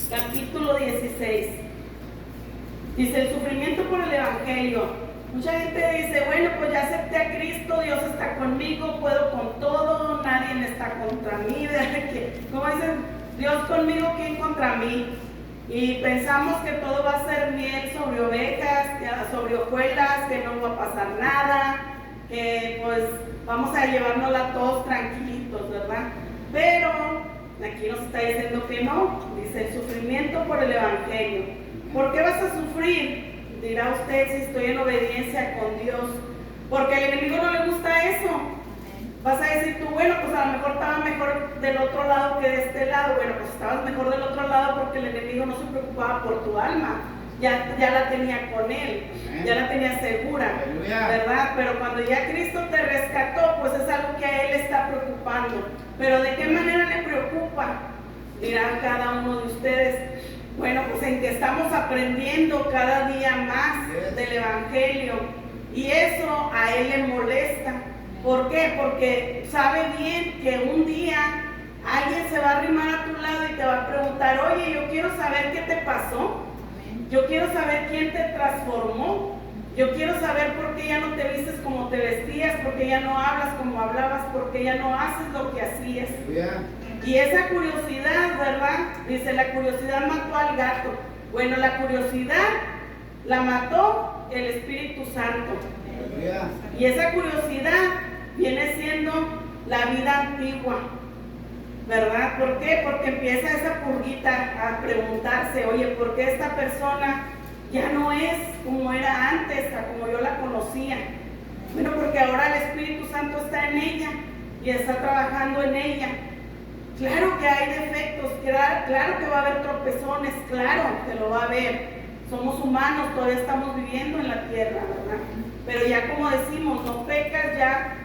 capítulo 16. Dice, el sufrimiento por el Evangelio. Mucha gente dice, bueno, pues ya acepté a Cristo, Dios está conmigo, puedo con todo, nadie está contra mí. ¿Cómo dicen? Dios conmigo, ¿quién contra mí? Y pensamos que todo va a ser miel sobre ovejas, sobre hojuelas, que no va a pasar nada, que pues vamos a llevárnosla todos tranquilitos, ¿verdad? Pero aquí nos está diciendo que no. Dice, el sufrimiento por el Evangelio. ¿Por qué vas a sufrir? Dirá usted, si estoy en obediencia con Dios. Porque al enemigo no le gusta eso. Vas a decir tú, bueno, pues a lo mejor estaba mejor del otro lado que de este lado. Bueno, pues estabas mejor del otro lado porque el enemigo no se preocupaba por tu alma. Ya la tenía con él, ya la tenía segura, ¿verdad? Pero cuando ya Cristo te rescató, pues es algo que a él está preocupando. Pero ¿de qué manera le preocupa? Dirán cada uno de ustedes. Bueno, pues en que estamos aprendiendo cada día más del Evangelio. Y eso a él le molesta. ¿Por qué? Porque sabe bien que un día alguien se va a arrimar a tu lado y te va a preguntar, oye, yo quiero saber qué te pasó. Yo quiero saber quién te transformó. Yo quiero saber por qué ya no te vistes como te vestías, por qué ya no hablas como hablabas, por qué ya no haces lo que hacías. Y esa curiosidad, ¿verdad? Dice, la curiosidad mató al gato. Bueno, la curiosidad la mató el Espíritu Santo. Y esa curiosidad viene siendo la vida antigua, ¿verdad? ¿Por qué? Porque empieza esa purguita a preguntarse, oye, ¿por qué esta persona ya no es como era antes, como yo la conocía? Bueno, porque ahora el Espíritu Santo está en ella y está trabajando en ella. Claro que hay defectos, claro que va a haber tropezones, claro que lo va a haber. Somos humanos, todavía estamos viviendo en la tierra, ¿verdad? Pero ya como decimos, no pecas ya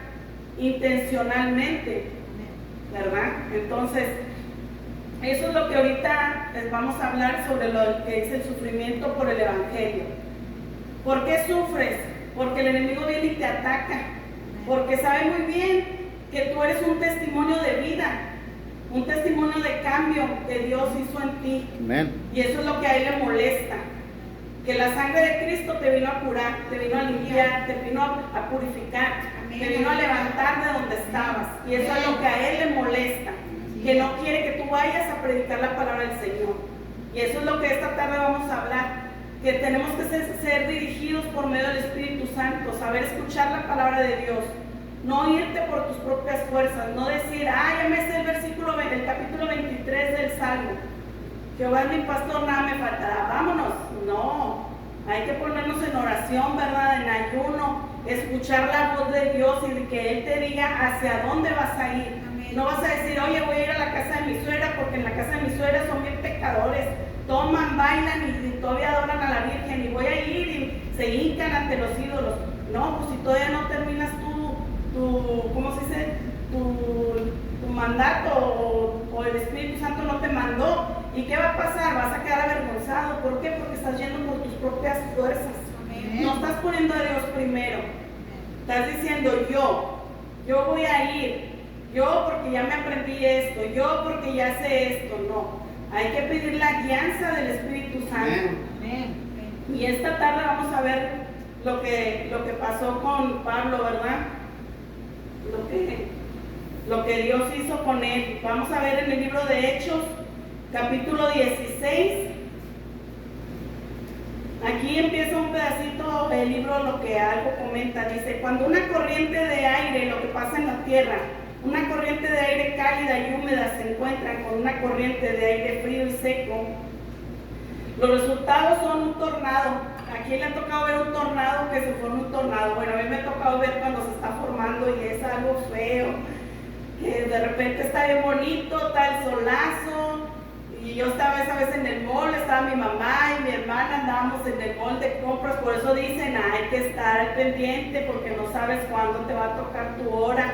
intencionalmente, ¿verdad? Entonces, eso es lo que ahorita les vamos a hablar sobre lo que es el sufrimiento por el Evangelio. ¿Por qué sufres? Porque el enemigo viene y te ataca. Porque sabe muy bien que tú eres un testimonio de vida, un testimonio de cambio que Dios hizo en ti. Amén. Y eso es lo que a él le molesta. Que la sangre de Cristo te vino a curar, te vino a limpiar, te vino a purificar, te vino a levantar de donde estabas. Y eso es lo que a él le molesta. Que no quiere que tú vayas a predicar la palabra del Señor. Y eso es lo que esta tarde vamos a hablar. Que tenemos que ser dirigidos por medio del Espíritu Santo, saber escuchar la palabra de Dios. No irte por tus propias fuerzas, no decir, ya me sé el capítulo 23 del Salmo. Jehová es mi pastor, nada me faltará. Vámonos. No, hay que ponernos en oración, ¿verdad? En ayuno, escuchar la voz de Dios y de que Él te diga hacia dónde vas a ir. No vas a decir, oye, voy a ir a la casa de mi suegra porque en la casa de mi suegra son bien pecadores. Toman, bailan y todavía adoran a la Virgen, y voy a ir y se hincan ante los ídolos. No, pues si todavía no terminas ¿cómo se dice? Tu mandato o el Espíritu Santo no te mandó. ¿Y qué va a pasar? Vas a quedar avergonzado. ¿Por qué? Porque estás yendo por tus propias fuerzas. Amén. No estás poniendo a Dios primero. Estás diciendo yo voy a ir. Yo porque ya me aprendí esto. Yo porque ya sé esto. No. Hay que pedir la guianza del Espíritu Santo. Amén. Y esta tarde vamos a ver lo que pasó con Pablo, ¿verdad? Lo que Dios hizo con él. Vamos a ver en el libro de Hechos, capítulo 16. Aquí empieza un pedacito del libro, lo que algo comenta. Dice, cuando una corriente de aire, lo que pasa en la tierra, una corriente de aire cálida y húmeda se encuentran con una corriente de aire frío y seco, los resultados son un tornado. ¿A quién le ha tocado ver un tornado, que se forma un tornado? Bueno, a mí me ha tocado ver cuando se está formando y es algo feo, que de repente está bien bonito, está el solazo. Y yo estaba esa vez en el mall, estaba mi mamá y mi hermana, andábamos en el mall de compras. Por eso dicen, hay que estar al pendiente porque no sabes cuándo te va a tocar tu hora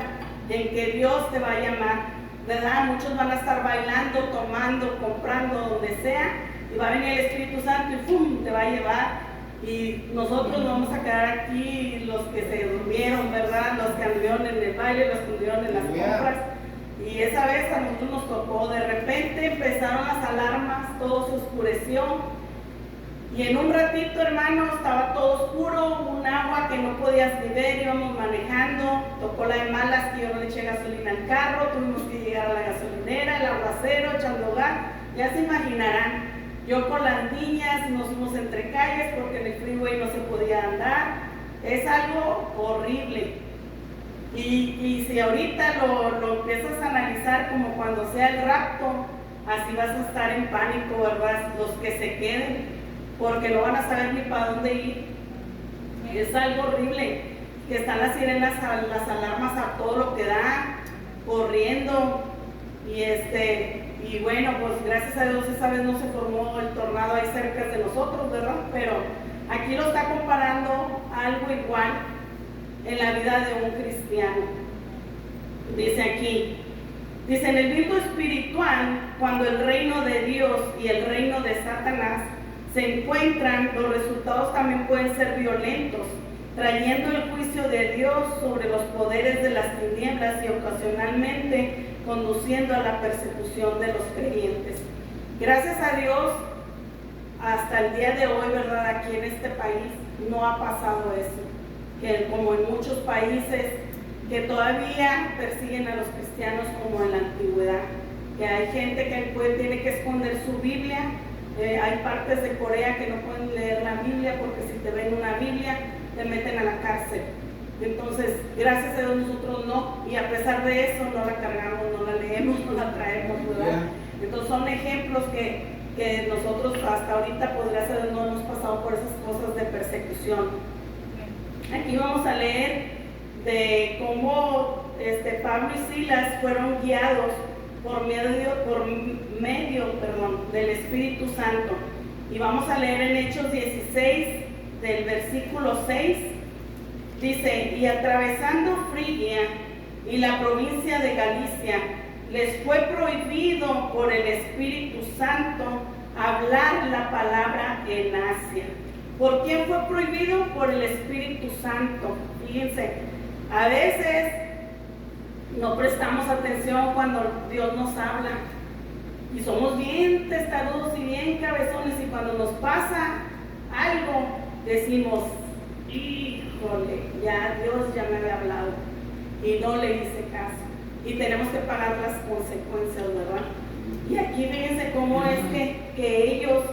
en que Dios te va a llamar, ¿verdad? Muchos van a estar bailando, tomando, comprando, donde sea, y va a venir el Espíritu Santo y ¡pum!, te va a llevar. Y nosotros vamos a quedar aquí, los que se durmieron, ¿verdad? Los que anduvieron en el baile, los que anduvieron en las compras. Y esa vez a nosotros nos tocó, de repente empezaron las alarmas, todo se oscureció. Y en un ratito, hermano, estaba todo oscuro, un agua que no podías ni ver, íbamos manejando, tocó la de malas que yo no le eché gasolina al carro, tuvimos que llegar a la gasolinera, el aguacero, echando gas, ya se imaginarán. Yo con las niñas nos fuimos entre calles porque en el freeway no se podía andar, es algo horrible. Y si ahorita lo empiezas a analizar como cuando sea el rapto, así vas a estar en pánico, ¿verdad? Los que se queden, porque no van a saber ni para dónde ir. Es algo horrible, que están las sirenas, las alarmas a todo lo que da, corriendo, y bueno, pues gracias a Dios esa vez no se formó el tornado ahí cerca de nosotros, ¿verdad? Pero aquí lo está comparando algo igual en la vida de un cristiano. Dice aquí, dice, en el mundo espiritual, cuando el reino de Dios y el reino de Satanás se encuentran, los resultados también pueden ser violentos, trayendo el juicio de Dios sobre los poderes de las tinieblas y ocasionalmente conduciendo a la persecución de los creyentes. Gracias a Dios, hasta el día de hoy, ¿verdad? Aquí en este país no ha pasado eso, que como en muchos países que todavía persiguen a los cristianos como en la antigüedad, que hay gente que tiene que esconder su Biblia. Hay partes de Corea que no pueden leer la Biblia porque si te ven una Biblia te meten a la cárcel. Entonces, gracias a Dios nosotros no, y a pesar de eso no la cargamos, no la leemos, no la traemos, ¿verdad? Entonces son ejemplos que nosotros hasta ahorita podría ser no hemos pasado por esas cosas de persecución. Aquí vamos a leer de cómo Pablo y Silas fueron guiados por medio del Espíritu Santo. Y vamos a leer en Hechos 16, del versículo 6, dice, y atravesando Frigia y la provincia de Galicia, les fue prohibido por el Espíritu Santo hablar la palabra en Asia. ¿Por quién fue prohibido? Por el Espíritu Santo. Fíjense, a veces no prestamos atención cuando Dios nos habla y somos bien testarudos y bien cabezones, y cuando nos pasa algo decimos, híjole, ya Dios ya me había hablado y no le hice caso, y tenemos que pagar las consecuencias, ¿verdad? Y aquí fíjense cómo es que ellos,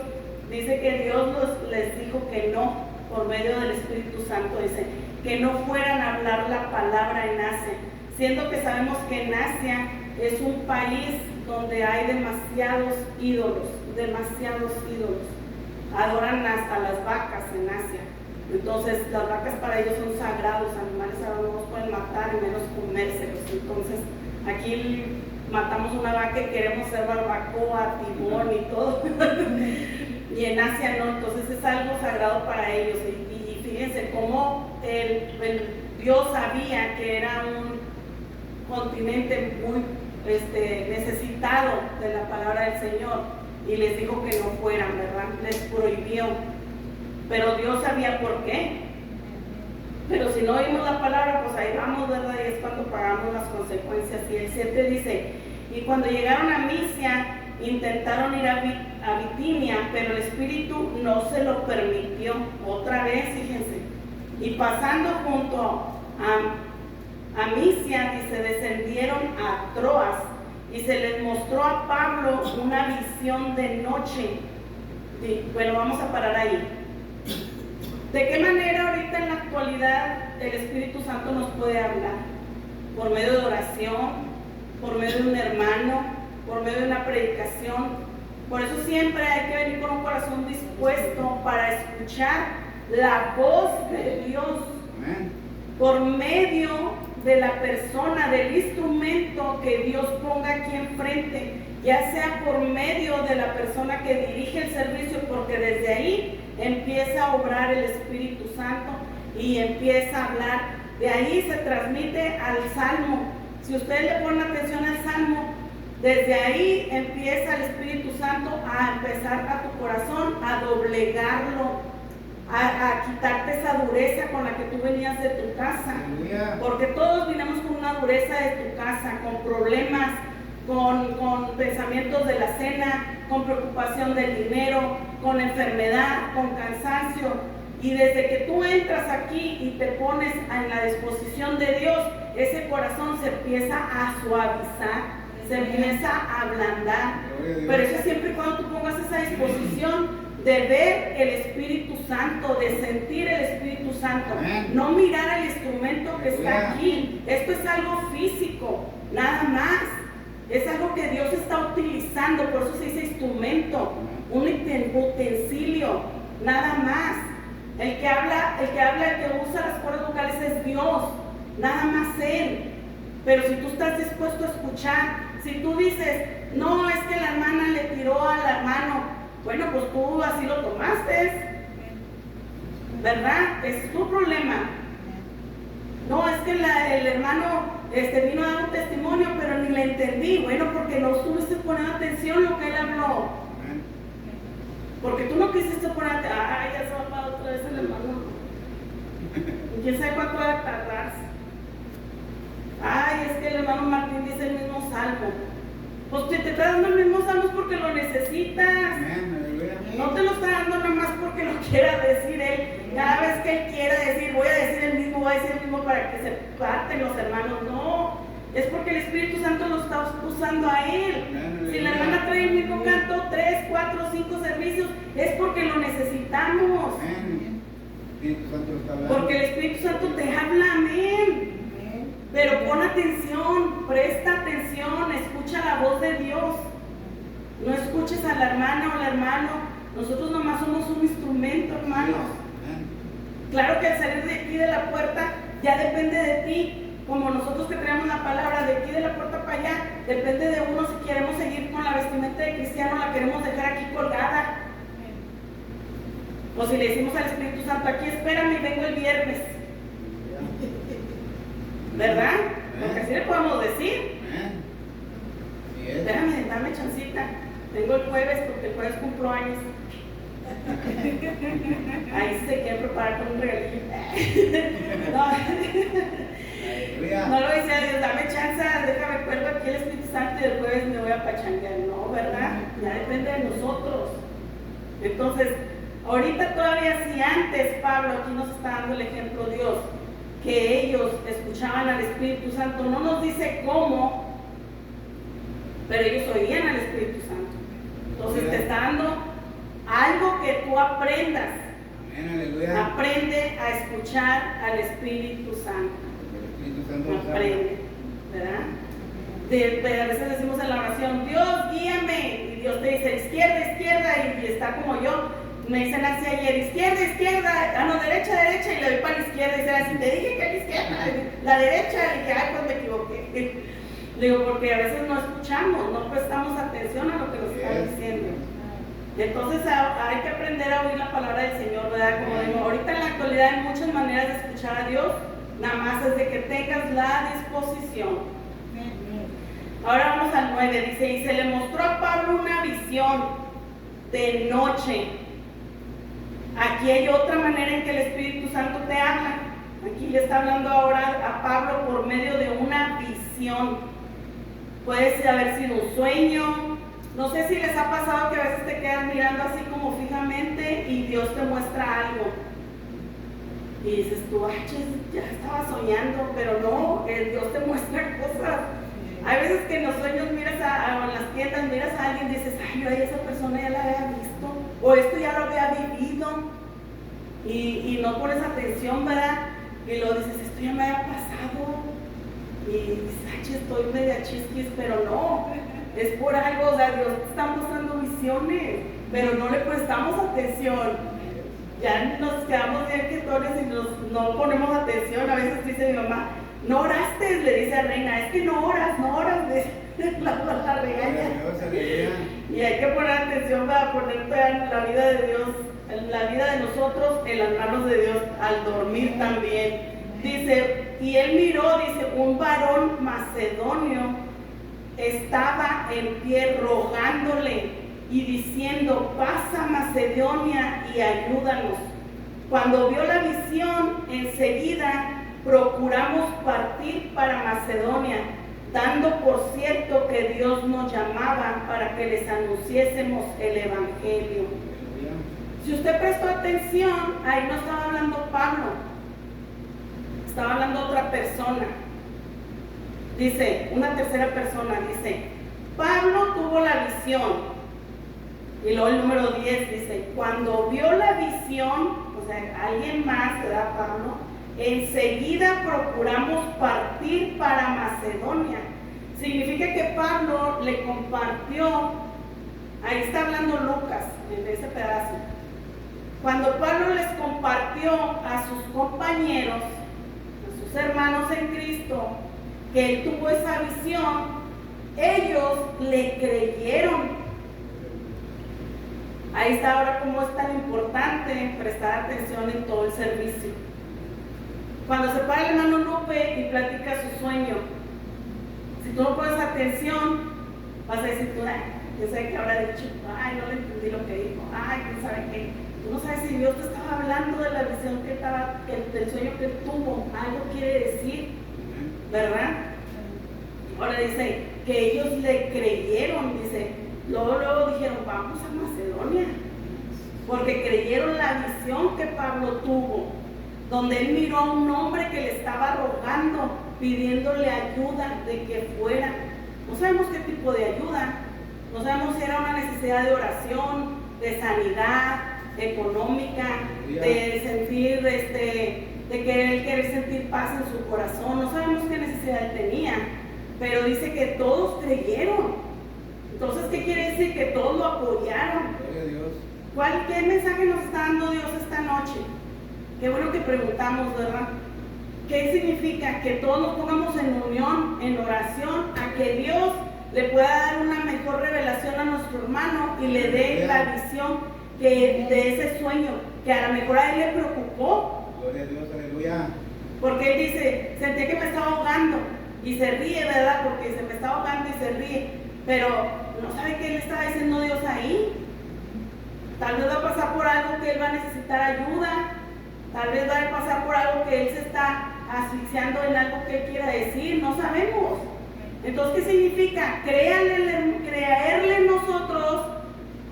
dice que Dios les dijo que no, por medio del Espíritu Santo, dice que no fueran a hablar la palabra en Asia, siendo que sabemos que en Asia es un país donde hay demasiados ídolos, adoran hasta las vacas en Asia. Entonces las vacas para ellos son sagrados animales, ahora no los pueden matar y menos comérselos. Entonces aquí matamos una vaca y queremos hacer barbacoa, tibón y todo y en Asia no, entonces es algo sagrado para ellos. Y fíjense cómo el Dios sabía que era un continente muy necesitado de la palabra del Señor, y les dijo que no fueran, ¿verdad? Les prohibió, pero Dios sabía por qué. Pero si no oímos la palabra, pues ahí vamos, ¿verdad? Y es cuando pagamos las consecuencias. Y el 7 dice, y cuando llegaron a Misia, intentaron ir a Bitinia, pero el Espíritu no se lo permitió. Otra vez, fíjense. Y pasando junto a Misia, dice, descendieron a Troas, y se les mostró a Pablo una visión de noche. Bueno, vamos a parar ahí. ¿De qué manera ahorita en la actualidad el Espíritu Santo nos puede hablar? Por medio de oración, por medio de un hermano, por medio de una predicación. Por eso siempre hay que venir con un corazón dispuesto para escuchar la voz de Dios. Amén. Por medio de la persona, del instrumento que Dios ponga aquí enfrente, ya sea por medio de la persona que dirige el servicio, porque desde ahí empieza a obrar el Espíritu Santo y empieza a hablar. De ahí se transmite al Salmo. Si ustedes le ponen atención al Salmo, desde ahí empieza el Espíritu Santo a empezar a tu corazón, a doblegarlo, a quitarte esa dureza con la que tú venías de tu casa. Porque todos vinimos con una dureza de tu casa, con problemas, con pensamientos de la cena, con preocupación del dinero, con enfermedad, con cansancio. Y desde que tú entras aquí y te pones en la disposición de Dios, ese corazón se empieza a suavizar, se empieza a ablandar. Pero eso es siempre y cuando tú pongas esa disposición de ver el Espíritu Santo, de sentir el Espíritu Santo, no mirar al instrumento que está aquí. Esto es algo físico, nada más. Es algo que Dios está utilizando, por eso se dice instrumento, un utensilio, nada más. El que habla, el que usa las cuerdas vocales es Dios, nada más Él. Pero si tú estás dispuesto a escuchar, si tú dices, no, es que la hermana le tiró al hermano, bueno, pues tú así lo tomaste, ¿verdad? Es tu problema. No, es que el hermano vino a dar un testimonio, pero ni le entendí. Bueno, porque no estuviste poniendo atención a lo que él habló. Porque tú no quisiste poner atención. Ay, ya se va para otra vez el hermano. ¿Y quién sabe cuánto va a tardarse? Ay, es que el hermano Martín dice el mismo salmo. Pues si te está dando el mismo salmo es porque lo necesitas. No te lo está dando nada más porque lo quiera decir él. Cada vez que él quiera decir, voy a decir el mismo, voy a decir el mismo para que se parten los hermanos. No, es porque el Espíritu Santo lo está usando a él. Si la hermana trae el mismo canto 3, 4, 5 servicios, es porque lo necesitamos. Porque el Espíritu Santo te habla, amén. Pero pon atención, presta atención, escucha la voz de Dios. No escuches a la hermana o al hermano. Nosotros nomás somos un instrumento, hermanos. Claro que al salir de aquí de la puerta ya depende de ti. Como nosotros que tenemos la palabra de aquí de la puerta para allá, depende de uno si queremos seguir con la vestimenta de cristiano, la queremos dejar aquí colgada. O si le decimos al Espíritu Santo, aquí espérame, vengo el viernes. ¿Verdad? Porque así le podemos decir. Déjame, dame chancita. Vengo el jueves porque el jueves cumplo años. Ahí se quiere preparar con un regalillo. No lo dice a Dios, dame chance, déjame cuelgo aquí el Espíritu Santo y el jueves me voy a pachanguear. No, ¿verdad? Ya depende de nosotros. Entonces, ahorita todavía si antes Pablo aquí nos está dando el ejemplo Dios, que ellos escuchaban al Espíritu Santo, no nos dice cómo, pero ellos oían al Espíritu Santo. Entonces te está dando algo que tú aprendas. Aprende a escuchar al Espíritu Santo. Aprende, ¿verdad? A veces decimos en la oración, Dios guíame, y Dios te dice izquierda, izquierda, y está como yo. Me dicen así ayer, izquierda, izquierda, no, derecha, derecha, y le doy para la izquierda, y dice así, te dije que a la izquierda, la derecha, y dije, ay, pues me equivoqué. Digo, porque a veces no escuchamos, no prestamos atención a lo que nos están diciendo. Entonces hay que aprender a oír la palabra del Señor, ¿verdad? Como digo, ahorita en la actualidad hay muchas maneras de escuchar a Dios, nada más es de que tengas la disposición. Ahora vamos al 9, dice, y se le mostró a Pablo una visión de noche. Aquí hay otra manera en que el Espíritu Santo te habla. Aquí le está hablando ahora a Pablo por medio de una visión. Puede haber sido un sueño. No sé si les ha pasado que a veces te quedas mirando así como fijamente y Dios te muestra algo. Y dices tú, ay, ya estaba soñando, pero no, Dios te muestra cosas. Hay veces que en los sueños miras en las tiendas, miras a alguien y dices, ay, yo a esa persona ya la había visto, o esto ya lo había vivido, y no pones atención, ¿verdad? Y luego dices, esto ya me había pasado, y dices, ay, estoy media chisquis, pero no, es por algo, o sea, Dios te está mostrando visiones, pero no le prestamos atención. Ya nos quedamos bien quietones y no ponemos atención. A veces dice mi mamá, no oraste, le dice a Reina, es que no oras, la regaña. Y hay que poner atención para poner en la vida de Dios, en la vida de nosotros, en las manos de Dios, al dormir también. Dice, y él miró, dice, un varón macedonio estaba en pie rogándole y diciendo, pasa a Macedonia y ayúdanos. Cuando vio la visión, enseguida procuramos partir para Macedonia, dando por cierto que Dios nos llamaba para que les anunciésemos el Evangelio. Si usted prestó atención, ahí no estaba hablando Pablo, estaba hablando otra persona. Dice, una tercera persona, dice, Pablo tuvo la visión. Y luego el número 10 dice, cuando vio la visión, o sea, alguien más, ¿verdad, Pablo? Enseguida procuramos partir para Macedonia. Significa que Pablo le compartió, ahí está hablando Lucas, en ese pedazo. Cuando Pablo les compartió a sus compañeros, a sus hermanos en Cristo, que él tuvo esa visión, ellos le creyeron. Ahí está ahora cómo es tan importante prestar atención en todo el servicio. Cuando se para el hermano Lupe y platica su sueño, si tú no pones atención, vas a decir tú, ay, yo sé que habrá dicho, ay, no le entendí lo que dijo, ay, quién sabe qué. Tú no sabes si Dios te estaba hablando de la visión del sueño que tuvo, algo quiere decir, ¿verdad? Ahora dice que ellos le creyeron, dice. Luego dijeron, vamos a Macedonia, porque creyeron la visión que Pablo tuvo, donde él miró a un hombre que le estaba rogando, pidiéndole ayuda de que fuera. No sabemos qué tipo de ayuda, no sabemos si era una necesidad de oración, de sanidad, económica, de sentir, de querer sentir paz en su corazón. No sabemos qué necesidad él tenía, pero dice que todos creyeron. Entonces, ¿qué quiere decir? Que todos lo apoyaron. ¿Qué mensaje nos está dando Dios esta noche? Qué bueno que preguntamos, ¿verdad? ¿Qué significa? Que todos nos pongamos en unión, en oración, a que Dios le pueda dar una mejor revelación a nuestro hermano y le dé la visión de ese sueño, que a lo mejor a él le preocupó. Gloria a Dios, aleluya. Porque él dice, sentí que me estaba ahogando, y se ríe, ¿verdad? Porque se me está ahogando y se ríe, pero no sabe qué le estaba diciendo Dios ahí. Tal vez va a pasar por algo que él va a necesitar ayuda, tal vez va a pasar por algo que él se está asfixiando en algo que él quiera decir, no sabemos. Entonces, ¿qué significa? Creerle nosotros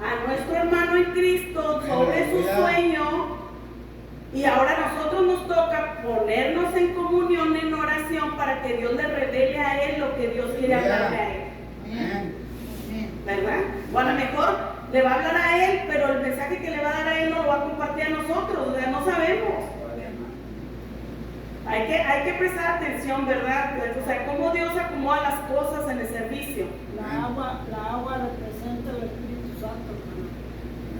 a nuestro hermano en Cristo sobre su sueño, y ahora a nosotros nos toca ponernos en comunión, en oración, para que Dios le revele a él lo que Dios quiere hablarle a él. ¿Verdad? O a lo mejor le va a hablar a él, pero el mensaje que le va a dar a él no lo va a compartir a nosotros, ¿verdad? No sabemos. Hay que prestar atención, ¿verdad? O sea, cómo Dios acomoda las cosas en el servicio. La agua representa el Espíritu Santo.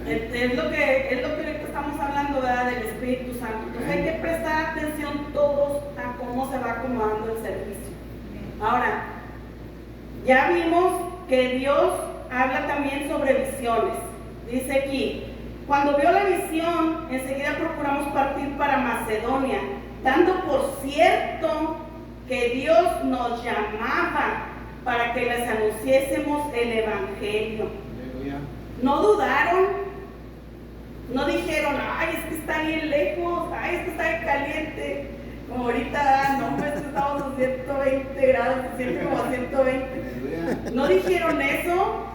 Es lo que ahorita estamos hablando, ¿verdad? Del Espíritu Santo. Entonces hay que prestar atención todos a cómo se va acomodando el servicio. Ahora, ya vimos que Dios habla también sobre visiones. Dice aquí, cuando vio la visión, enseguida procuramos partir para Macedonia, dando por cierto que Dios nos llamaba para que les anunciésemos el Evangelio. No dudaron, no dijeron, ay, es que está bien lejos, ay, es que está bien caliente, como ahorita, no, es que estamos a 120 grados, se siente como a 120. No dijeron eso,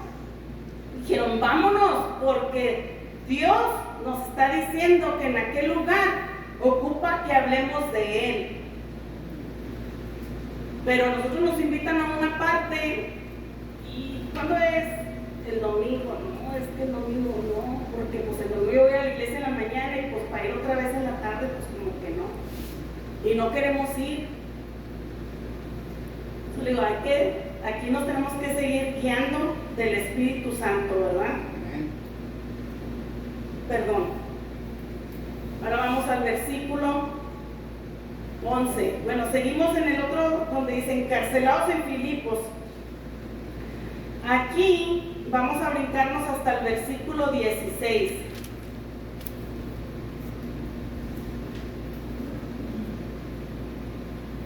dijeron, vámonos, porque Dios nos está diciendo que en aquel lugar ocupa que hablemos de Él. Pero nosotros nos invitan a una parte, ¿y cuándo es? El domingo. No, es que el domingo no, porque pues el domingo voy a la iglesia en la mañana y pues para ir otra vez en la tarde, pues como que no. Y no queremos ir. Yo le digo, aquí nos tenemos que seguir guiando del Espíritu Santo, ¿verdad? Perdón. Ahora vamos al versículo 11. Bueno, seguimos en el otro donde dice encarcelados en Filipos. Aquí vamos a brincarnos hasta el versículo 16.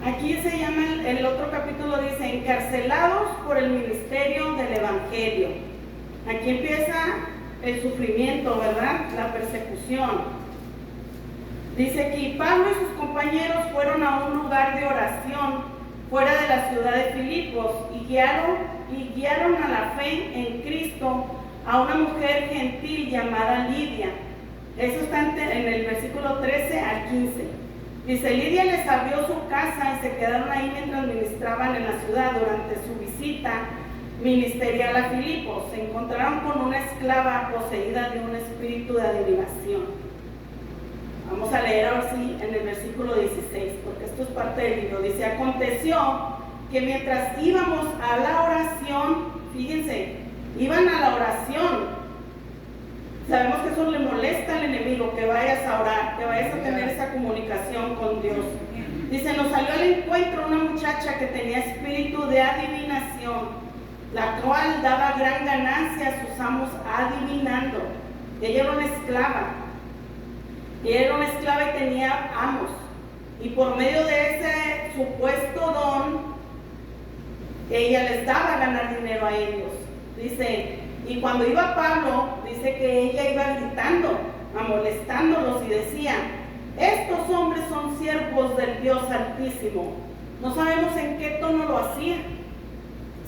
Aquí se llama, el otro capítulo dice encarcelados por el ministerio del Evangelio. Aquí empieza el sufrimiento, ¿verdad? La persecución. Dice aquí, Pablo y sus compañeros fueron a un lugar de oración fuera de la ciudad de Filipos y guiaron a la fe en Cristo a una mujer gentil llamada Lidia. Eso está en el versículo 13 al 15. Dice, Lidia les abrió su casa y se quedaron ahí mientras ministraban en la ciudad. Durante su visita ministerial a Filipos se encontraron con una esclava poseída de un espíritu de adivinación. Vamos a leer ahora sí en el versículo 16, porque esto es parte del libro. Dice, aconteció que mientras íbamos a la oración, fíjense, iban a la oración. Sabemos que eso le molesta al enemigo, que vayas a orar, que vayas a tener esa comunicación con Dios. Dice, nos salió al encuentro una muchacha que tenía espíritu de adivinación, la cual daba gran ganancia a sus amos adivinando. Ella era una esclava. Ella era una esclava y tenía amos. Y por medio de ese supuesto don, ella les daba a ganar dinero a ellos. Dice, y cuando iba Pablo, dice que ella iba gritando, molestándolos y decía, estos hombres son siervos del Dios Altísimo. No sabemos en qué tono lo hacía,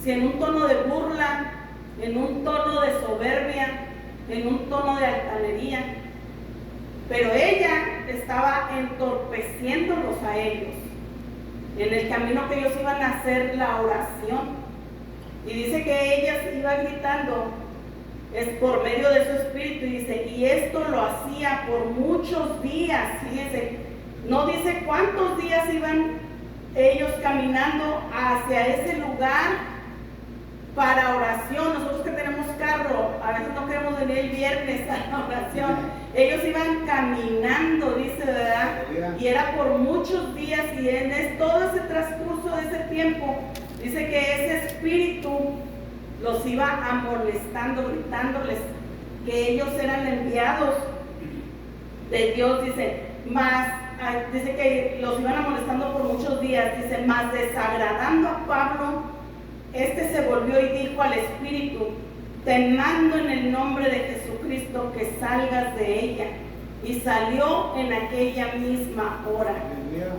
si en un tono de burla, en un tono de soberbia, en un tono de altanería, pero ella estaba entorpeciéndolos a ellos en el camino que ellos iban a hacer la oración. Y dice que ella iba gritando, es por medio de su espíritu, y dice, y esto lo hacía por muchos días. Fíjense, no dice cuántos días iban ellos caminando hacia ese lugar para oración. Nosotros que tenemos carro, a veces no queremos venir el viernes a la oración. Ellos iban caminando, dice, ¿verdad? Y era por muchos días, y en todo ese transcurso de ese tiempo, dice que ese espíritu los iba amonestando, gritándoles que ellos eran enviados de Dios. Dice, dice que los iban amonestando por muchos días. Dice, más desagradando a Pablo, este se volvió y dijo al espíritu, te mando en el nombre de Jesucristo que salgas de ella. Y salió en aquella misma hora.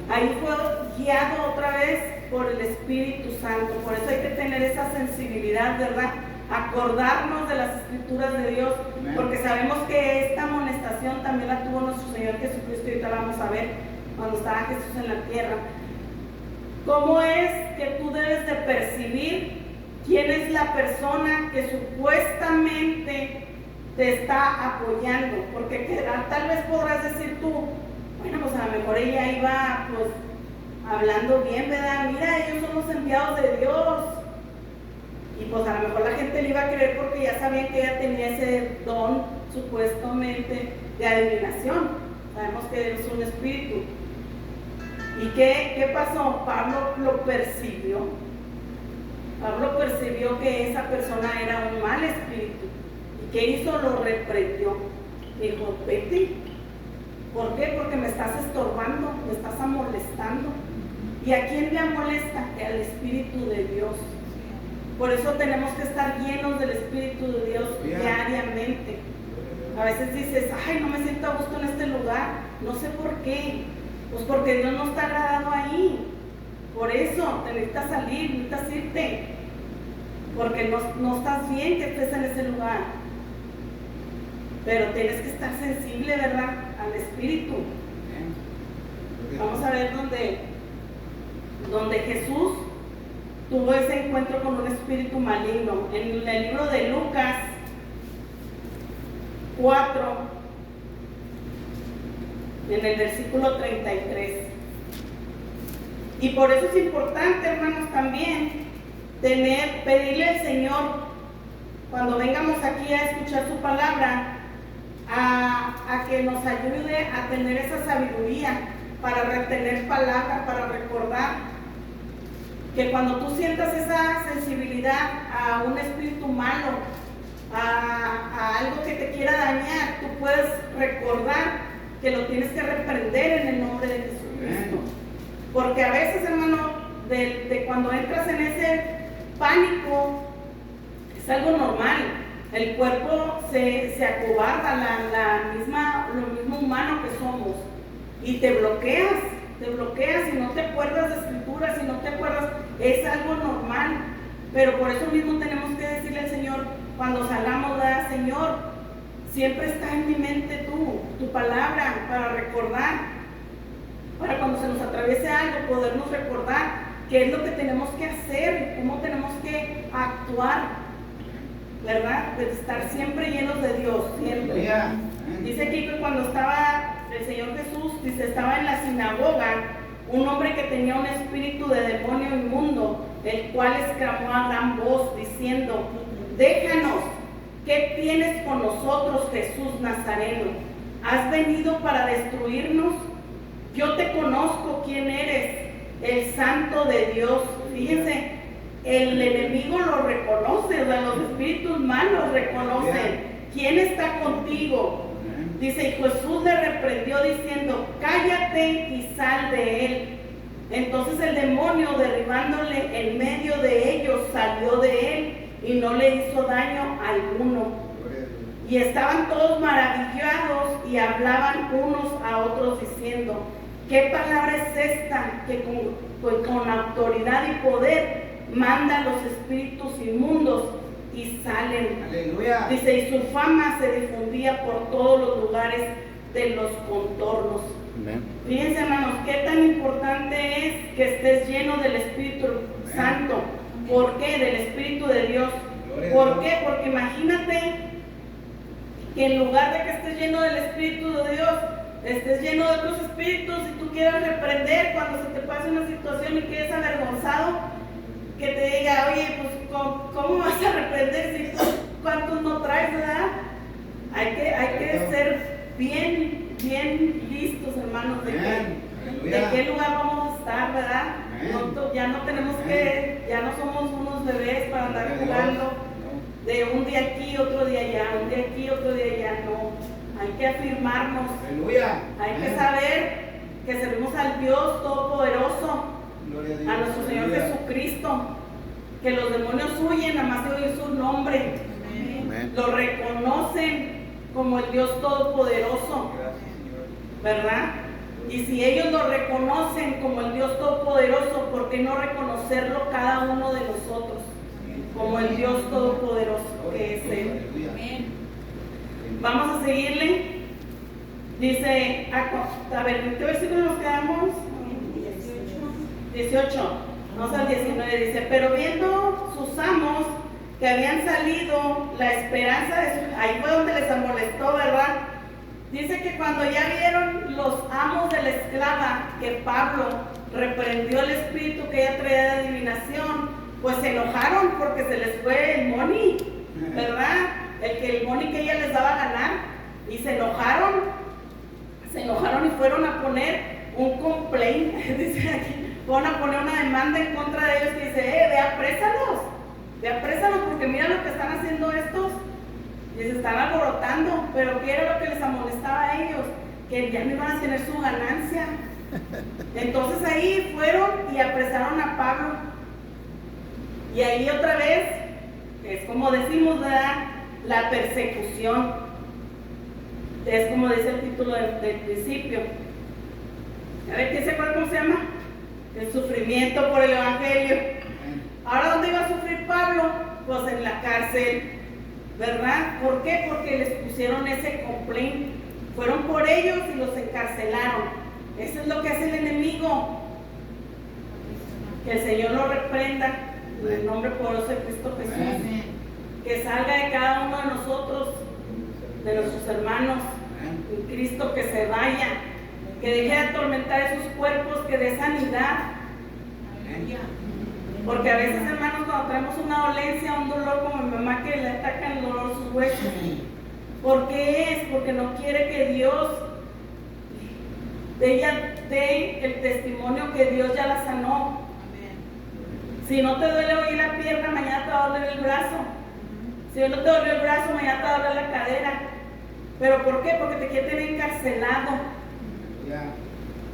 Ahí fue guiado otra vez por el Espíritu Santo. Por eso hay que tener esa sensibilidad, ¿verdad? Acordarnos de las escrituras de Dios, porque sabemos que esta amonestación también la tuvo nuestro Señor Jesucristo, y ahorita la vamos a ver cuando estaba Jesús en la tierra. ¿Cómo es que tú debes de percibir quién es la persona que supuestamente te está apoyando? Porque tal vez podrás decir tú, bueno, pues a lo mejor ella iba pues hablando bien, ¿verdad? Mira, ellos son los enviados de Dios. Y pues a lo mejor la gente le iba a creer porque ya sabían que ella tenía ese don supuestamente de adivinación. Sabemos que es un espíritu. ¿Y qué pasó? Pablo lo percibió. Pablo percibió que esa persona era un mal espíritu. ¿Y qué hizo? Lo reprendió. Dijo, vete. ¿Por qué? Porque me estás estorbando, me estás molestando. ¿Y a quién le molesta? Al Espíritu de Dios. Por eso tenemos que estar llenos del Espíritu de Dios diariamente. A veces dices, ay, no me siento a gusto en este lugar. No sé por qué. Pues porque Dios no está agradado ahí. Por eso te necesitas salir, necesitas irte. Porque no estás bien que estés en ese lugar. Pero tienes que estar sensible, ¿verdad? Al Espíritu. Vamos a ver donde Jesús tuvo ese encuentro con un espíritu maligno. En el libro de Lucas 4, en el versículo 33. Y por eso es importante, hermanos, también pedirle al Señor, cuando vengamos aquí a escuchar su palabra, a que nos ayude a tener esa sabiduría para retener palabras, para recordar que cuando tú sientas esa sensibilidad a un espíritu malo, a algo que te quiera dañar, tú puedes recordar que lo tienes que reprender en el nombre de Jesucristo. Porque a veces, hermano, de cuando entras en ese pánico, es algo normal. El cuerpo se acobarda, lo mismo humano que somos, y te bloqueas te bloqueas y no te acuerdas de escrituras, y no te acuerdas, es algo normal. Pero por eso mismo tenemos que decirle al Señor, cuando salgamos, ¿verdad? Señor, siempre está en mi mente tu palabra, para recordar, para cuando se nos atraviese algo, podernos recordar qué es lo que tenemos que hacer, cómo tenemos que actuar, ¿verdad? De estar siempre llenos de Dios, siempre. Dice aquí que cuando estaba el Señor Jesús, dice, estaba en la sinagoga un hombre que tenía un espíritu de demonio inmundo, el cual exclamó a gran voz diciendo, déjanos, ¿qué tienes con nosotros, Jesús Nazareno? ¿Has venido para destruirnos? Yo te conozco quién eres, el Santo de Dios. Fíjense, el enemigo lo reconoce, o sea, los espíritus malos reconocen quién está contigo. Dice, y Jesús le reprendió diciendo, cállate y sal de él. Entonces el demonio, derribándole en medio de ellos, salió de él y no le hizo daño alguno. Y estaban todos maravillados y hablaban unos a otros diciendo, ¿qué palabra es esta que con autoridad y poder manda a los espíritus inmundos y salen? Aleluya. Dice, y su fama se difundía por todos los lugares de los contornos. Amén. Fíjense, hermanos, qué tan importante es que estés lleno del Espíritu Santo. ¿Por qué? Del Espíritu de Dios. ¿Por qué? Porque imagínate que en lugar de que estés lleno del Espíritu de Dios, estés lleno de otros espíritus y tú quieras reprender cuando se te pase una situación y quedes avergonzado, que te diga, oye, pues ¿cómo vas a reprender si cuántos no traes, verdad? Hay que ser bien listos, hermanos, de qué lugar vamos a estar, ¿verdad? Ya no tenemos ya no somos unos bebés para andar jugando de un día aquí, otro día allá, un día aquí, otro día allá, no. Hay que afirmarnos. Aleluya. Hay que saber que servimos al Dios Todopoderoso, a nuestro Señor Jesucristo, que los demonios huyen, nada más de oír su nombre. Amén. Lo reconocen como el Dios Todopoderoso, ¿verdad? Y si ellos lo reconocen como el Dios Todopoderoso, ¿por qué no reconocerlo cada uno de nosotros como el Dios Todopoderoso que es Él? Vamos a seguirle. Dice, a ver, ¿en qué versículo nos quedamos? 18. Vamos al 19. Dice, pero viendo sus amos que habían salido, la esperanza de ahí fue donde les molestó, ¿verdad? Dice que cuando ya vieron los amos de la esclava que Pablo reprendió el espíritu que ella traía de adivinación, pues se enojaron porque se les fue el money, ¿verdad? El money que ella les daba a ganar, y se enojaron y fueron a poner un complaint, dice aquí, fueron a poner una demanda en contra de ellos, que dice, ve aprésalos, porque mira lo que están haciendo estos, y se están alborotando. Pero ¿qué era lo que les amonestaba a ellos? Que ya no iban a tener su ganancia. Entonces ahí fueron y apresaron a Pablo, y ahí otra vez, es como decimos, ¿verdad? La persecución, es como dice el título del principio. A ver, ¿quién se acuerda cómo se llama? El sufrimiento por el Evangelio. Ahora, ¿dónde iba a sufrir Pablo? Pues en la cárcel, ¿verdad? ¿Por qué? Porque les pusieron ese complaint. Fueron por ellos y los encarcelaron. Eso es lo que hace el enemigo. Que el Señor lo reprenda en el nombre poderoso de Cristo Jesús. Que salga de cada uno de nosotros, de nuestros hermanos en Cristo, que se vaya, que deje de atormentar esos cuerpos, que dé sanidad. Porque a veces, hermanos, cuando traemos una dolencia, un dolor, como mi mamá, que le ataca el dolor sus huesos, ¿por qué es? Porque no quiere que Dios ella dé el testimonio que Dios ya la sanó. Si no te duele hoy la pierna, mañana te va a doler el brazo. Si hoy no te dolió el brazo, mañana te va a doler la cadera. ¿Pero por qué? Porque te quiere tener encarcelado.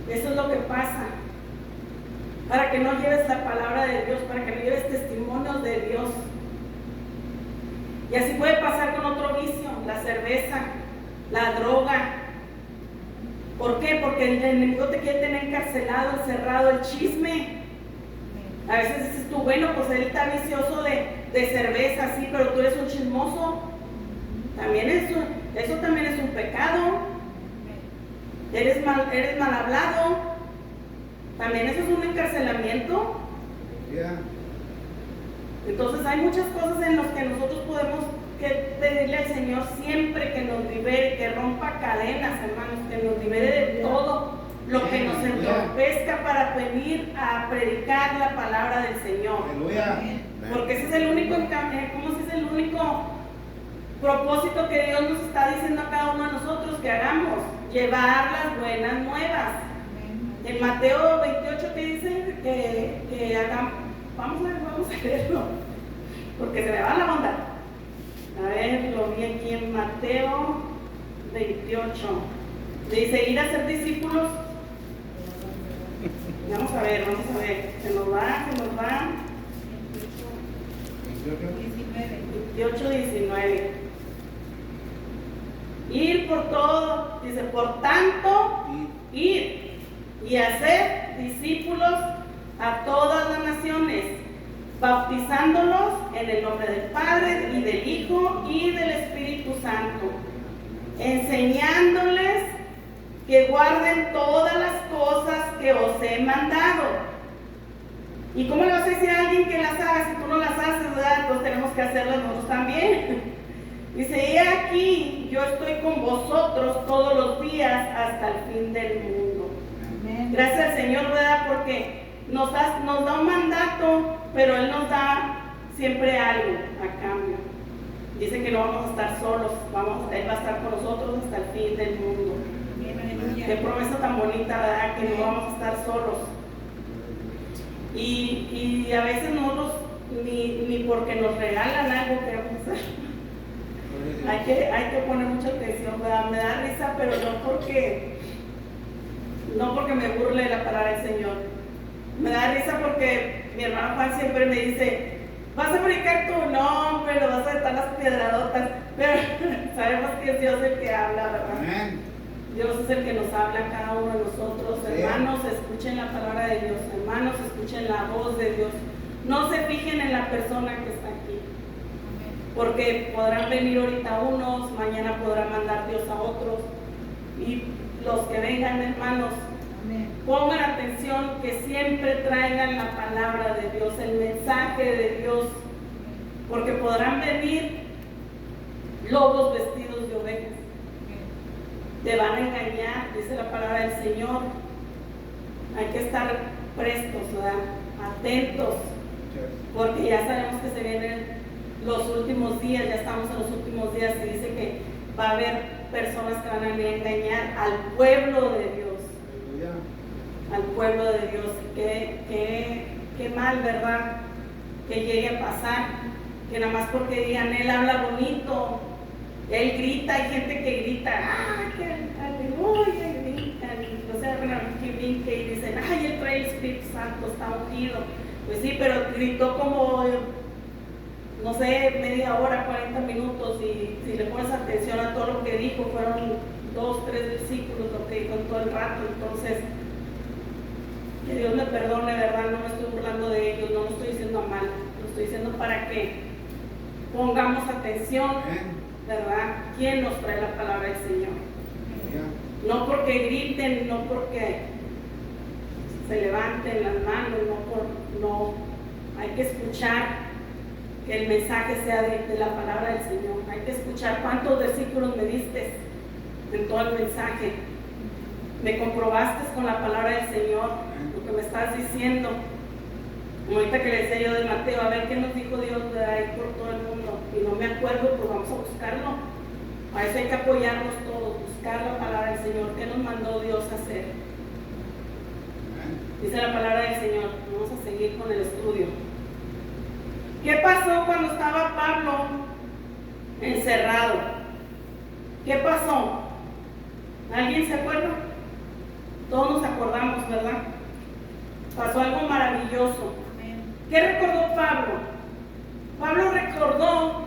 Eso es lo que pasa. Para que no lleves la palabra de Dios, para que no lleves testimonios de Dios. Y así puede pasar con otro vicio, la cerveza, la droga. ¿Por qué? Porque el enemigo te quiere tener encarcelado, encerrado, el chisme. A veces dices tú, bueno, pues él está vicioso de cerveza, sí, pero tú eres un chismoso. También eso también es un pecado. Eres mal hablado. También eso es un encarcelamiento. Entonces hay muchas cosas en las que nosotros podemos pedirle al Señor siempre que nos libere, que rompa cadenas, hermanos, que nos libere de todo lo que nos entorpezca para venir a predicar la palabra del Señor. Porque ese es el único, es el único propósito que Dios nos está diciendo a cada uno de nosotros que hagamos, llevar las buenas nuevas. En Mateo 28 que dice que hagamos, vamos a leerlo, porque se me va la onda. A ver, lo vi aquí en Mateo 28. Dice, ir a ser discípulos. Vamos a ver. Se nos va. 28, 19. Ir por todo. Dice, por tanto, ir y hacer discípulos a todas las naciones, bautizándolos en el nombre del Padre y del Hijo y del Espíritu Santo, enseñándoles que guarden todas las cosas que os he mandado. ¿Y cómo le vas a decir a alguien que las haga si tú no las haces, verdad? Entonces tenemos que hacerlas nosotros también. Dice, he aquí, yo estoy con vosotros todos los días hasta el fin del mundo. Amén. Gracias al Señor, ¿verdad? Porque nos da un mandato, pero Él nos da siempre algo a cambio. Dice que no vamos a estar solos, Él va a estar con nosotros hasta el fin del mundo. Qué promesa tan bonita, ¿verdad? Que no vamos a estar solos. Y a veces nosotros ni porque nos regalan algo queremos hacer. Hay que poner mucha atención, ¿verdad? Me da risa, pero no porque me burle de la palabra del Señor. Me da risa porque mi hermano Juan siempre me dice, ¿vas a predicar tú? No, pero vas a estar las piedradotas. Pero sabemos que es Dios el que habla, ¿verdad? Amén. Dios es el que nos habla a cada uno de nosotros. Sí. Hermanos, escuchen la palabra de Dios. Hermanos, escuchen la voz de Dios. No se fijen en la persona que está aquí. Porque podrán venir ahorita unos, mañana podrá mandar Dios a otros. Y los que vengan, hermanos, pongan atención que siempre traigan la palabra de Dios, el mensaje de Dios, porque podrán venir lobos vestidos de ovejas. Te van a engañar, dice la palabra del Señor. Hay que estar prestos, ¿verdad? Atentos, porque ya sabemos que se vienen los últimos días, ya estamos en los últimos días y dice que va a haber personas que van a venir a engañar al pueblo de Dios. Al pueblo de Dios. Qué mal, ¿verdad? Que llegue a pasar, que nada más porque digan, él habla bonito, él grita, hay gente que grita, que aleluya, gritan, o sea, que brinque y dicen, ay, él trae el Espíritu Santo, está ungido. Pues sí, pero gritó como, no sé, media hora, 40 minutos, y si le pones atención a todo lo que dijo, fueron 2, 3 versículos lo que dijo en todo el rato. Entonces, que Dios me perdone, ¿verdad? No me estoy burlando de ellos, no lo estoy diciendo a mal, lo estoy diciendo para que pongamos atención, ¿verdad? ¿Quién nos trae la palabra del Señor? No porque griten, no porque se levanten las manos, no, hay que escuchar que el mensaje sea de la palabra del Señor, hay que escuchar cuántos versículos me diste en todo el mensaje, me comprobaste con la palabra del Señor, lo que me estás diciendo, como ahorita que le decía yo de Mateo, a ver qué nos dijo Dios de ahí por todo el mundo, y no me acuerdo, pues vamos a buscarlo. A eso hay que apoyarnos todos, buscar la palabra del Señor, qué nos mandó Dios a hacer. Dice la palabra del Señor. Vamos a seguir con el estudio. ¿Qué pasó cuando estaba Pablo encerrado? ¿Qué pasó? ¿Alguien se acuerda? Todos nos acordamos, ¿verdad? Pasó algo maravilloso. ¿Qué recordó Pablo? Pablo recordó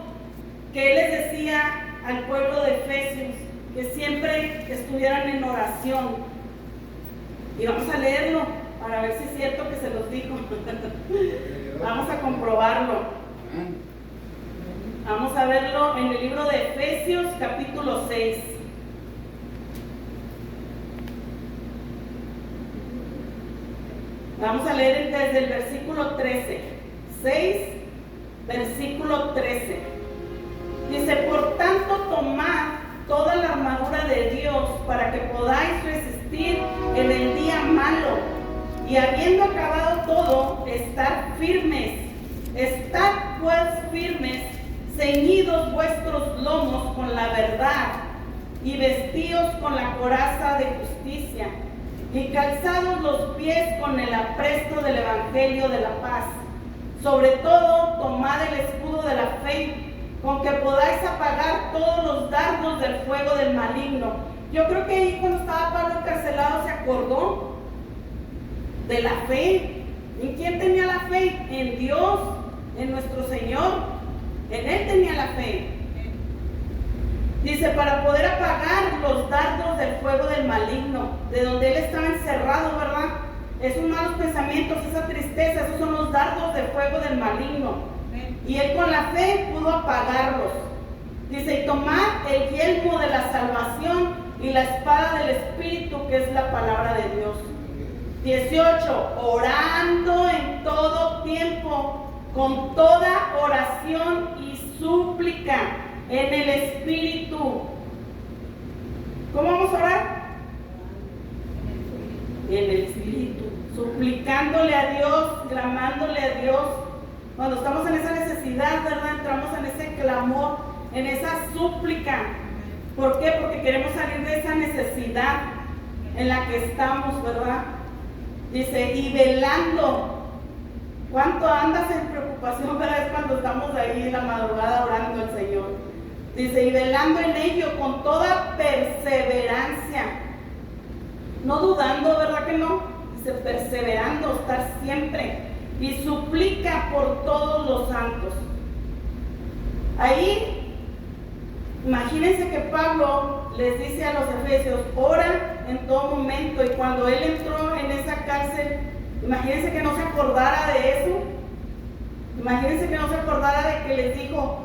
que él les decía al pueblo de Efesios que siempre estuvieran en oración. Y vamos a leerlo para ver si es cierto que se los dijo. Vamos a comprobarlo. Vamos a verlo en el libro de Efesios capítulo 6. Vamos a leer desde el versículo 13. 6, versículo 13. Dice: por tanto, tomad toda la armadura de Dios para que podáis resistir en el día malo, y habiendo acabado todo, estar firmes. Estad pues firmes, ceñidos vuestros lomos con la verdad, y vestidos con la coraza de justicia, y calzados los pies con el apresto del evangelio de la paz. Sobre todo, tomad el escudo de la fe, con que podáis apagar todos los dardos del fuego del maligno. Yo creo que ahí, cuando estaba Pablo encarcelado, se acordó de la fe. ¿En quién tenía la fe? En Dios, en nuestro Señor. En Él tenía la fe. Dice: para poder apagar los dardos del fuego del maligno, de donde él estaba encerrado, ¿verdad? Esos malos pensamientos, esa tristeza, esos son los dardos de fuego del maligno. Y él con la fe pudo apagarlos. Dice: y tomad el yelmo de la salvación y la espada del Espíritu, que es la palabra de Dios. 18. Orando en todo tiempo, con toda oración y súplica en el Espíritu. ¿Cómo vamos a orar? En el Espíritu, suplicándole a Dios, clamándole a Dios. Cuando estamos en esa necesidad, ¿verdad? Entramos en ese clamor, en esa súplica. ¿Por qué? Porque queremos salir de esa necesidad en la que estamos, ¿verdad? Dice: y velando. ¿Cuánto andas en preocupación, verdad? Es cuando estamos ahí en la madrugada orando al Señor. Dice: y velando en ello con toda perseverancia. No dudando, ¿verdad que no? Dice: perseverando, estar siempre. Y suplica por todos los santos. Ahí, imagínense que Pablo les dice a los efesios: ora en todo momento. Y cuando él entró en esa cárcel, imagínense que no se acordara de eso. Imagínense que no se acordara de que les dijo: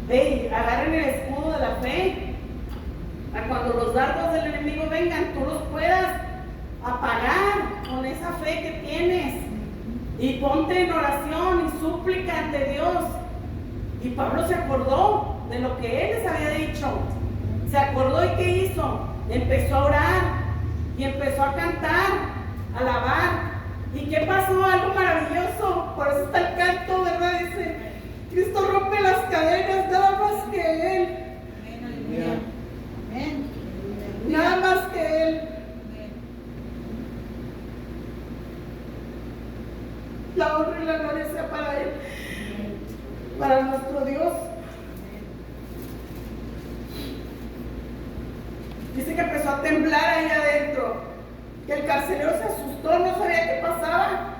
hey, agarren el escudo de la fe, a cuando los dardos del enemigo vengan, tú los puedas apagar con esa fe que tienes. Y ponte en oración y súplica ante Dios. Y Pablo se acordó de lo que él les había dicho. Se acordó, y ¿qué hizo? Empezó a orar y empezó a cantar, a alabar. ¿Y qué pasó? Algo maravilloso. Por eso está el canto, ¿verdad? Dice: Cristo rompe las cadenas, nada más que Él. Amén. Nada más que Él. La honra y la gloria sea para Él, para nuestro Dios. Dice que empezó a temblar ahí adentro, que el carcelero se asustó, no sabía qué pasaba.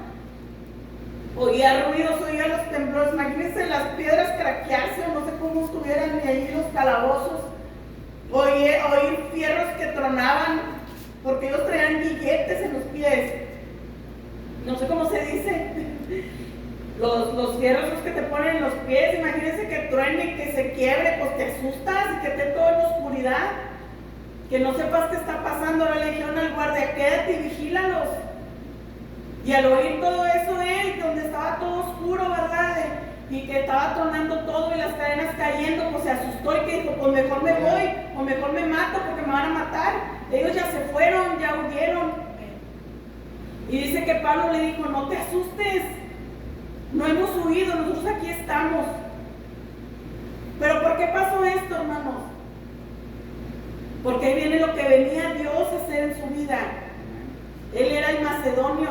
Oía ruidos, oía los temblores. Imagínense las piedras craquearse, no sé cómo estuvieran ahí los calabozos. Oír fierros que tronaban, porque ellos traían billetes en los pies. No sé cómo se dice. Los fierros esos que te ponen en los pies. Imagínense que truene, que se quiebre, pues te asustas y que esté todo en la oscuridad, que no sepas qué está pasando. Ahora le dijeron al guardia: quédate y vigílalos. Y al oír todo eso, él, donde estaba todo oscuro, ¿verdad? Y que estaba tronando todo y las cadenas cayendo, pues se asustó y que dijo: pues mejor me voy, o mejor me mato, porque me van a matar. Ellos ya se fueron, ya huyeron. Y dice que Pablo le dijo: no te asustes, no hemos huido, nosotros aquí estamos. Pero ¿por qué pasó esto, hermanos? Porque ahí viene lo que venía Dios a hacer en su vida. Él era el macedonio,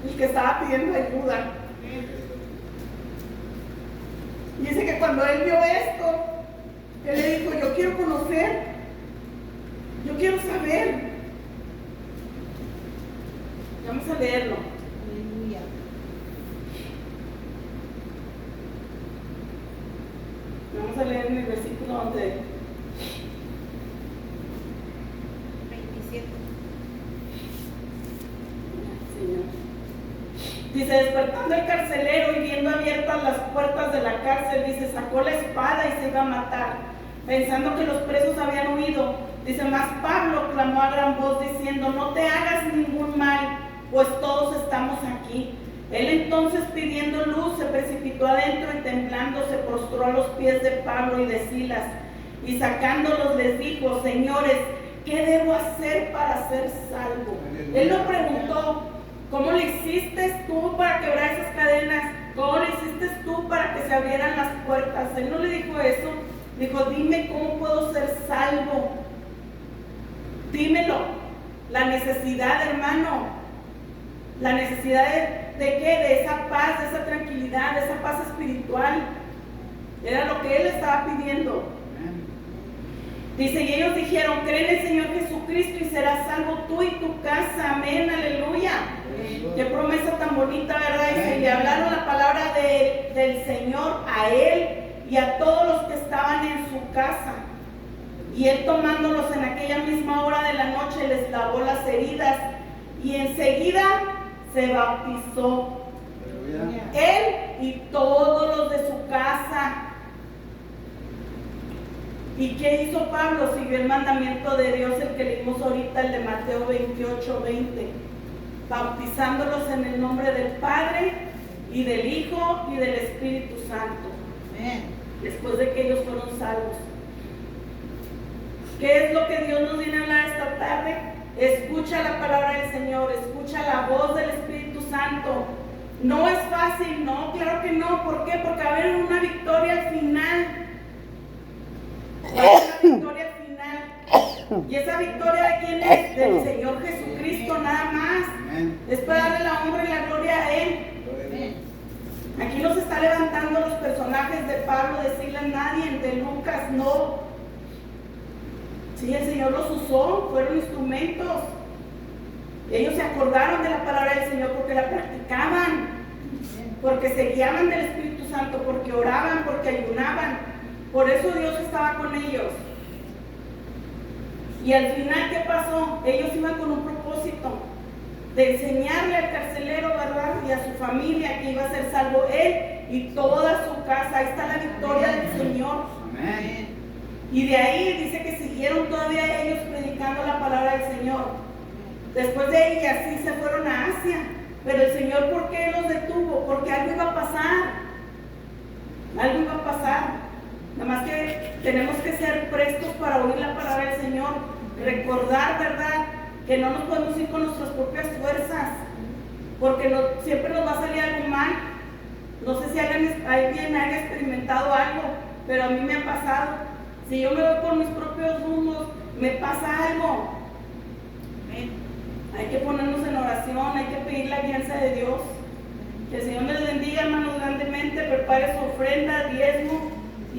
el que estaba pidiendo ayuda. Y dice que cuando él vio esto, él le dijo: yo quiero conocer, yo quiero saber. Vamos a leerlo. Aleluya. Vamos a leer en el versículo donde Dice, despertando el carcelero y viendo abiertas las puertas de la cárcel, dice, sacó la espada y se iba a matar, pensando que los presos habían huido. Dice, mas Pablo clamó a gran voz diciendo, no te hagas ningún mal, pues todos estamos aquí. Él entonces, pidiendo luz, se precipitó adentro y temblando se postró a los pies de Pablo y de Silas, y sacándolos les dijo, señores, ¿qué debo hacer para ser salvo? Él no preguntó, ¿cómo le hiciste tú para quebrar esas cadenas? ¿Cómo le hiciste tú para que se abrieran las puertas? Él no le dijo eso, dijo, dime cómo puedo ser salvo. Dímelo. La necesidad, hermano, la necesidad de qué, de esa paz, de esa tranquilidad, de esa paz espiritual, era lo que él estaba pidiendo. Dice, y ellos dijeron, cree en el Señor Jesucristo y serás salvo tú y tu casa. Amén, aleluya. Qué promesa tan bonita, ¿verdad? Dice, y le hablaron la palabra del Señor a él y a todos los que estaban en su casa. Y él, tomándolos en aquella misma hora de la noche, les lavó las heridas y enseguida se bautizó. Él y todos los de su casa. ¿Y qué hizo Pablo? Siguió el mandamiento de Dios, el que leímos ahorita, el de Mateo 28:20, bautizándolos en el nombre del Padre y del Hijo y del Espíritu Santo. Amén. Después de que ellos fueron salvos. ¿Qué es lo que Dios nos viene a hablar esta tarde? Escucha la palabra del Señor, escucha la voz del Espíritu Santo. No es fácil, no, claro que no. ¿Por qué? Porque va a haber una victoria al final. Va a haber una victoria al final. ¿Y esa victoria de quién es? Del Señor Jesucristo, nada más. Es para darle la honra y la gloria a Él. Aquí no se está levantando los personajes de Pablo, de Silas, nadie, de Lucas, no. Sí, el Señor los usó, fueron instrumentos. Ellos se acordaron de la palabra del Señor porque la practicaban, porque se guiaban del Espíritu Santo, porque oraban, porque ayunaban. Por eso Dios estaba con ellos. Y al final, ¿qué pasó? Ellos iban con un propósito de enseñarle al carcelero, ¿verdad? Y a su familia que iba a ser salvo él y toda su casa. Ahí está la victoria del Señor. Amén. Y de ahí dice que siguieron todavía ellos predicando la palabra del Señor. Después de ahí así se fueron a Asia. Pero el Señor, ¿por qué los detuvo? Porque algo iba a pasar. Algo iba a pasar. Nada más que tenemos que ser prestos para oír la palabra del Señor. Recordar, ¿verdad?, que no nos podemos ir con nuestras propias fuerzas. Porque siempre nos va a salir algo mal. No sé si alguien haya experimentado algo, pero a mí me ha pasado. Si yo me voy por mis propios rumos, me pasa algo. Hay que ponernos en oración, hay que pedir la guianza de Dios. Que el Señor les bendiga, hermanos, grandemente. Prepare su ofrenda, diezmo.